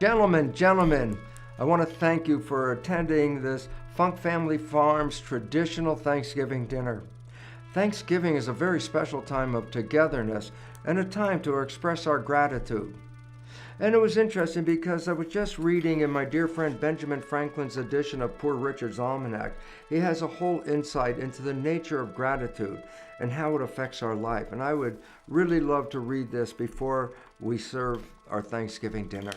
Gentlemen, I want to thank you for attending this Funk Family Farms traditional Thanksgiving dinner. Thanksgiving is a very special time of togetherness and a time to express our gratitude. And it was interesting because I was just reading in my dear friend Benjamin Franklin's edition of Poor Richard's Almanac. He has a whole insight into the nature of gratitude and how it affects our life. And I would really love to read this before we serve our Thanksgiving dinner.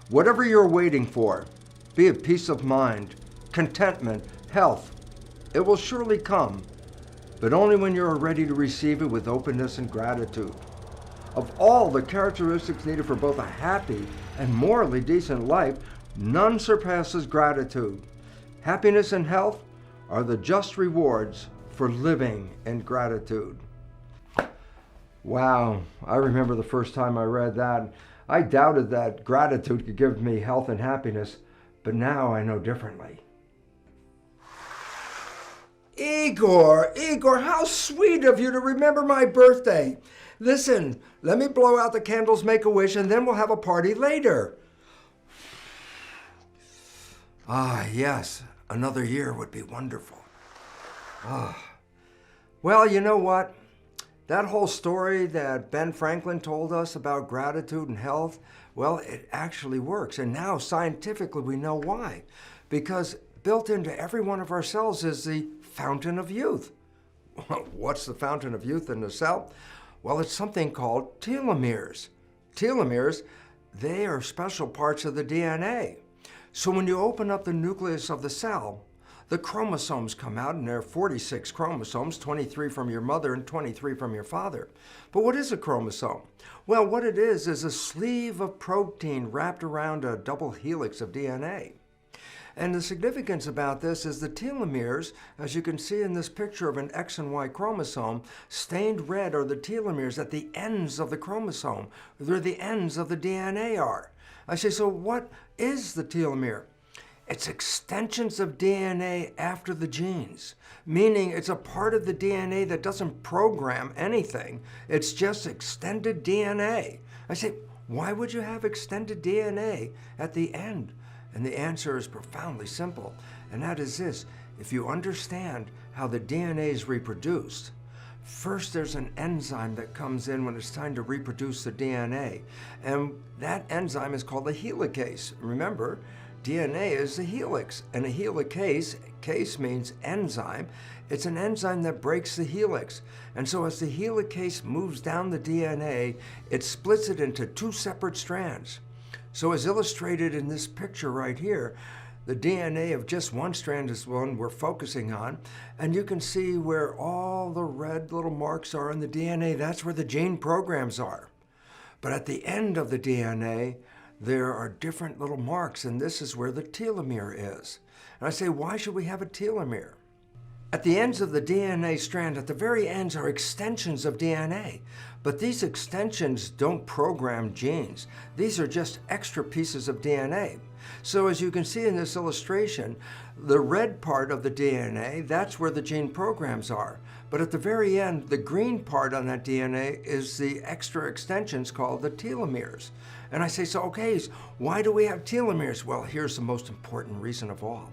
Whatever you're waiting for, be it peace of mind, contentment, health, it will surely come, but only when you are ready to receive it with openness and gratitude. Of all the characteristics needed for both a happy and morally decent life, none surpasses gratitude. Happiness and health are the just rewards for living in gratitude. Wow, I remember the first time I read that. I doubted that gratitude could give me health and happiness, but now I know differently. Igor, how sweet of you to remember my birthday. Listen, let me blow out the candles, make a wish, and then we'll have a party later. Ah, yes, another year would be wonderful. Well, you know what? That whole story that Ben Franklin told us about gratitude and health, well, it actually works. And now scientifically we know why. Because built into every one of our cells is the fountain of youth. What's the fountain of youth in the cell? Well, it's something called telomeres. Telomeres, they are special parts of the DNA. So when you open up the nucleus of the cell, the chromosomes come out, and there are 46 chromosomes, 23 from your mother and 23 from your father. But what is a chromosome? Well, what it is a sleeve of protein wrapped around a double helix of DNA. And the significance about this is the telomeres, as you can see in this picture of an X and Y chromosome, stained red are the telomeres at the ends of the chromosome. They're the ends of the DNA are. I say, so what is the telomere? It's extensions of DNA after the genes, meaning it's a part of the DNA that doesn't program anything. It's just extended DNA. I say, why would you have extended DNA at the end? And the answer is profoundly simple, and that is this. If you understand how the DNA is reproduced, first there's an enzyme that comes in when it's time to reproduce the DNA, and that enzyme is called a helicase. Remember, DNA is a helix, and a helicase, case means enzyme, it's an enzyme that breaks the helix. And so as the helicase moves down the DNA, it splits it into two separate strands. So as illustrated in this picture right here, the DNA of just one strand is one we're focusing on, and you can see where all the red little marks are in the DNA. That's where the gene programs are. But at the end of the DNA, there are different little marks, and this is where the telomere is. And I say, why should we have a telomere? At the ends of the DNA strand, at the very ends are extensions of DNA. But these extensions don't program genes. These are just extra pieces of DNA. So as you can see in this illustration, the red part of the DNA, that's where the gene programs are. But at the very end, the green part on that DNA is the extra extensions called the telomeres. And I say, so okay, why do we have telomeres? Well, here's the most important reason of all.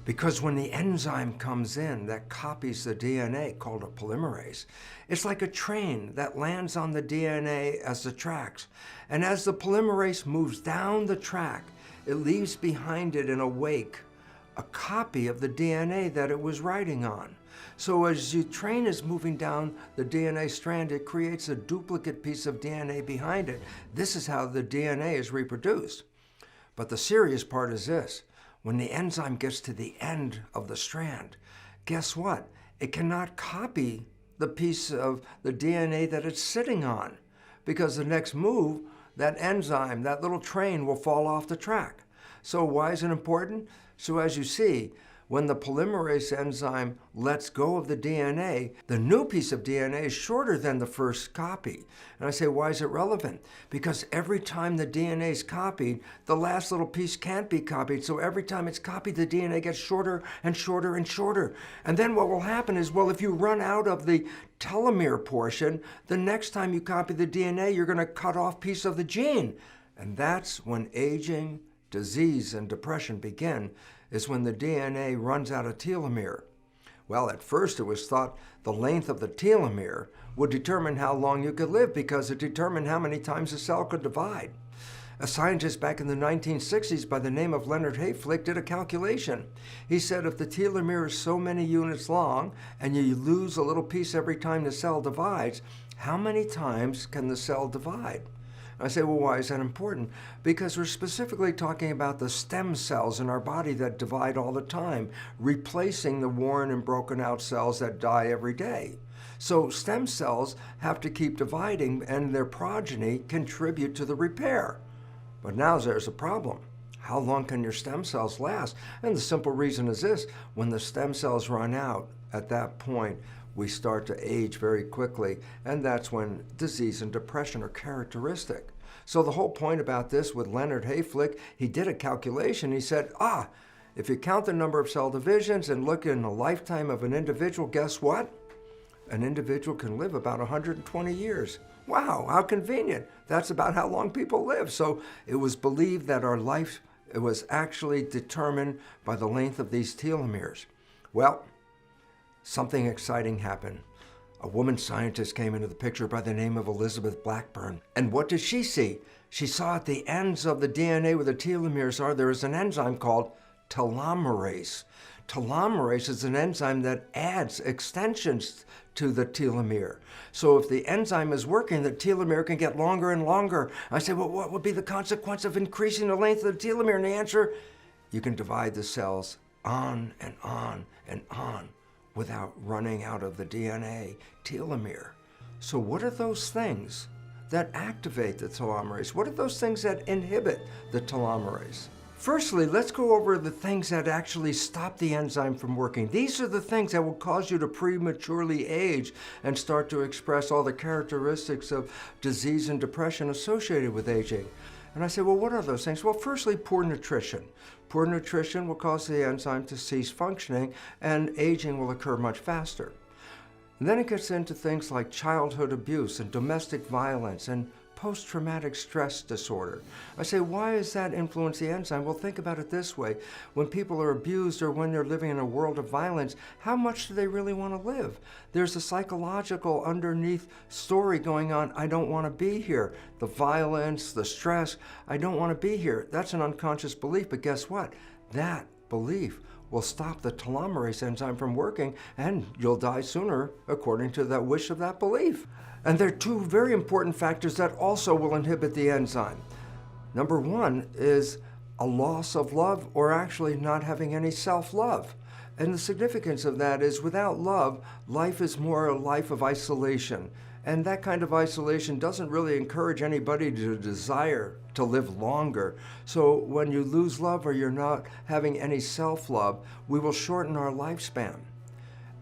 Because when the enzyme comes in that copies the DNA, called a polymerase, it's like a train that lands on the DNA as the tracks. And as the polymerase moves down the track, it leaves behind it in a wake a copy of the DNA that it was riding on. So as the train is moving down the DNA strand, it creates a duplicate piece of DNA behind it. This is how the DNA is reproduced. But the serious part is this. When the enzyme gets to the end of the strand, guess what? It cannot copy the piece of the DNA that it's sitting on, because the next move, that enzyme, that little train will fall off the track. So why is it important? So as you see, when the polymerase enzyme lets go of the DNA, the new piece of DNA is shorter than the first copy. And I say, why is it relevant? Because every time the DNA is copied, the last little piece can't be copied. So every time it's copied, the DNA gets shorter and shorter and shorter. And then what will happen is, well, if you run out of the telomere portion, the next time you copy the DNA, you're going to cut off a piece of the gene. And that's when aging, disease, and depression begin, is when the DNA runs out of telomere. Well, at first it was thought the length of the telomere would determine how long you could live because it determined how many times a cell could divide. A scientist back in the 1960s by the name of Leonard Hayflick did a calculation. He said if the telomere is so many units long and you lose a little piece every time the cell divides, how many times can the cell divide? I say, well, why is that important? Because we're specifically talking about the stem cells in our body that divide all the time, replacing the worn and broken out cells that die every day. So stem cells have to keep dividing and their progeny contribute to the repair. But now there's a problem. How long can your stem cells last? And the simple reason is this: when the stem cells run out, at that point, we start to age very quickly, and that's when disease and depression are characteristic. So the whole point about this with Leonard Hayflick, he did a calculation. He said, if you count the number of cell divisions and look in the lifetime of an individual, guess what? An individual can live about 120 years. Wow, how convenient. That's about how long people live. So it was believed that our life was actually determined by the length of these telomeres. Well, something exciting happened. A woman scientist came into the picture by the name of Elizabeth Blackburn. And what did she see? She saw at the ends of the DNA where the telomeres are, there is an enzyme called telomerase. Telomerase is an enzyme that adds extensions to the telomere. So if the enzyme is working, the telomere can get longer and longer. I say, well, what would be the consequence of increasing the length of the telomere? And the answer, you can divide the cells on and on and on without running out of the DNA telomere. So what are those things that activate the telomerase? What are those things that inhibit the telomerase? Firstly, let's go over the things that actually stop the enzyme from working. These are the things that will cause you to prematurely age and start to express all the characteristics of disease and depression associated with aging. And I say, well, what are those things? Well, firstly, poor nutrition. Poor nutrition will cause the enzyme to cease functioning, and aging will occur much faster. And then it gets into things like childhood abuse and domestic violence and post-traumatic stress disorder. I say, why does that influence the enzyme? Well, think about it this way. When people are abused or when they're living in a world of violence, how much do they really want to live? There's a psychological underneath story going on. I don't want to be here. The violence, the stress, I don't want to be here. That's an unconscious belief, but guess what? That belief will stop the telomerase enzyme from working, and you'll die sooner according to that wish of that belief. And there are two very important factors that also will inhibit the enzyme. Number one is a loss of love, or actually not having any self-love. And the significance of that is without love, life is more a life of isolation. And that kind of isolation doesn't really encourage anybody to desire to live longer. So when you lose love or you're not having any self-love, we will shorten our lifespan.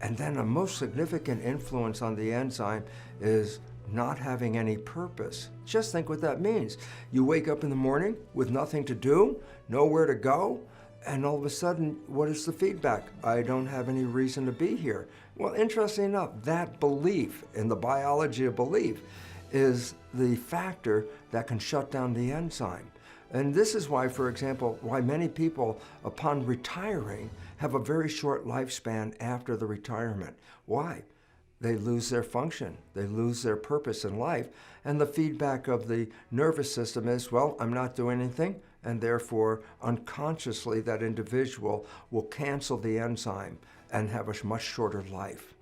And then a most significant influence on the enzyme is not having any purpose. Just think what that means. You wake up in the morning with nothing to do, nowhere to go, and all of a sudden, what is the feedback? I don't have any reason to be here. Well, interesting enough, that belief in the biology of belief is the factor that can shut down the enzyme. And this is why, for example, why many people, upon retiring, have a very short lifespan after the retirement. Why? They lose their function. They lose their purpose in life. And the feedback of the nervous system is, well, I'm not doing anything, and therefore, unconsciously, that individual will cancel the enzyme and have a much shorter life.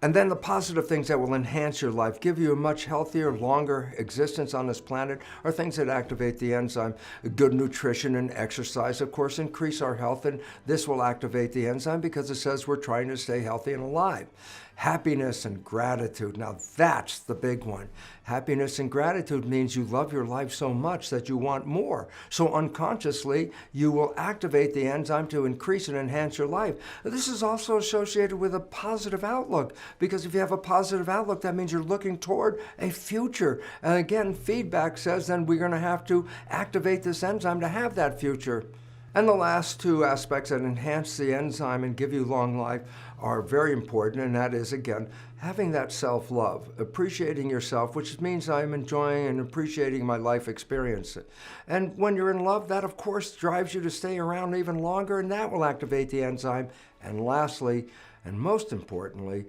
And then the positive things that will enhance your life, give you a much healthier, longer existence on this planet, are things that activate the enzyme. Good nutrition and exercise, of course, increase our health, and this will activate the enzyme because it says we're trying to stay healthy and alive. Happiness and gratitude, now that's the big one. Happiness and gratitude means you love your life so much that you want more. So unconsciously, you will activate the enzyme to increase and enhance your life. This is also associated with a positive outlook, because if you have a positive outlook, that means you're looking toward a future. And again, feedback says then we're going to have to activate this enzyme to have that future. And the last two aspects that enhance the enzyme and give you long life are very important, and that is, again, having that self-love, appreciating yourself, which means I'm enjoying and appreciating my life experience. And when you're in love, that, of course, drives you to stay around even longer, and that will activate the enzyme. And lastly, and most importantly,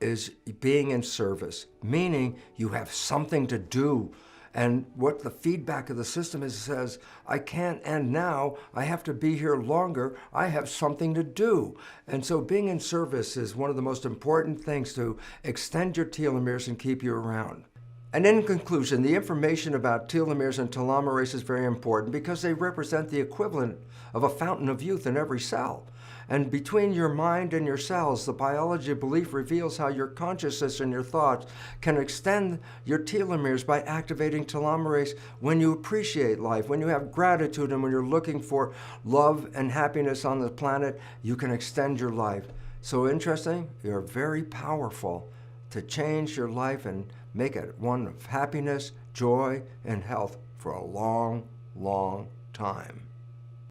is being in service, meaning you have something to do. And what the feedback of the system is says, I can't end now, I have to be here longer, I have something to do. And so being in service is one of the most important things to extend your telomeres and keep you around. And in conclusion, the information about telomeres and telomerase is very important because they represent the equivalent of a fountain of youth in every cell. And between your mind and your cells, the biology of belief reveals how your consciousness and your thoughts can extend your telomeres by activating telomerase when you appreciate life, when you have gratitude, and when you're looking for love and happiness on the planet, you can extend your life. So interesting, you're very powerful to change your life and make it one of happiness, joy, and health for a long, long time.